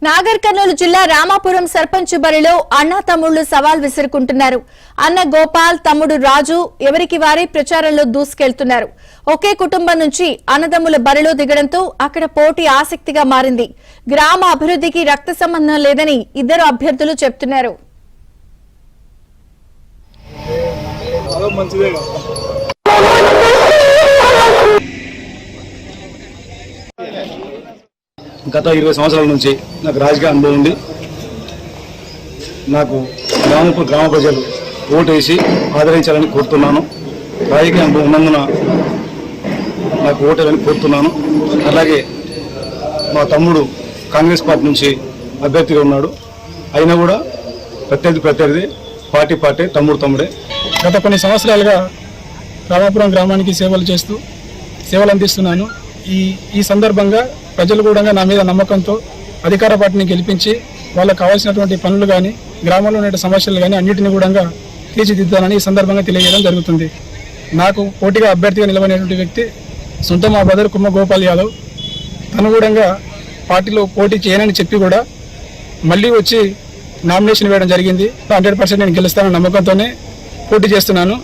నాగర్ కర్నూలు జిల్లా రామాపురం సర్పంచ్ బరిలో అన్న తమ్ముళ్లు సవాల్ విసురుకుంటున్నారు. అన్న గోపాల్, తమ్ముడు రాజు ఎవరికి వారే ప్రచారంలో దూసుకెళ్తున్నారు. ఒకే కుటుంబం నుంచి అన్నదమ్ముల బరిలో దిగడంతో అక్కడ పోటీ ఆసక్తిగా మారింది. గ్రామ అభివృద్ధికి రక్త సంబంధం లేదని ఇద్దరు అభ్యర్థులు చెప్తున్నారు. గత 20 సంవత్సరాల నుంచి నాకు రాజకీయ అనుభవం ఉంది. నాకు గ్రామ ప్రజలు ఓటు వేసి ఆదరించాలని కోరుతున్నాను. రాజకీయ అనుభవం ఉన్నందున నాకు ఓటు వేయాలని కోరుతున్నాను. అలాగే మా తమ్ముడు కాంగ్రెస్ పార్టీ నుంచి అభ్యర్థిగా ఉన్నాడు. అయినా కూడా ప్రత్యర్థి పార్టీ తమ్ముడే. గత కొన్ని సంవత్సరాలుగా రామాపురం గ్రామానికి సేవలు అందిస్తున్నాను. ఈ సందర్భంగా ప్రజలు కూడా నా మీద నమ్మకంతో అధికార పార్టీని గెలిపించి వాళ్ళకు కావాల్సినటువంటి పనులు కానీ గ్రామంలో ఉన్న సమస్యలు కానీ అన్నింటినీ కూడా తీర్చిదిద్దానని ఈ సందర్భంగా తెలియజేయడం జరుగుతుంది. నాకు పోటీగా అభ్యర్థిగా నిలబడినటువంటి వ్యక్తి సొంత మా బ్రదర్ కుమ్మ గోపాల్ యాదవ్. తను కూడా పార్టీలో పోటీ చేయనని చెప్పి కూడా మళ్ళీ వచ్చి నామినేషన్ వేయడం జరిగింది. 100% నేను గెలుస్తానన్న నమ్మకంతోనే పోటీ చేస్తున్నాను.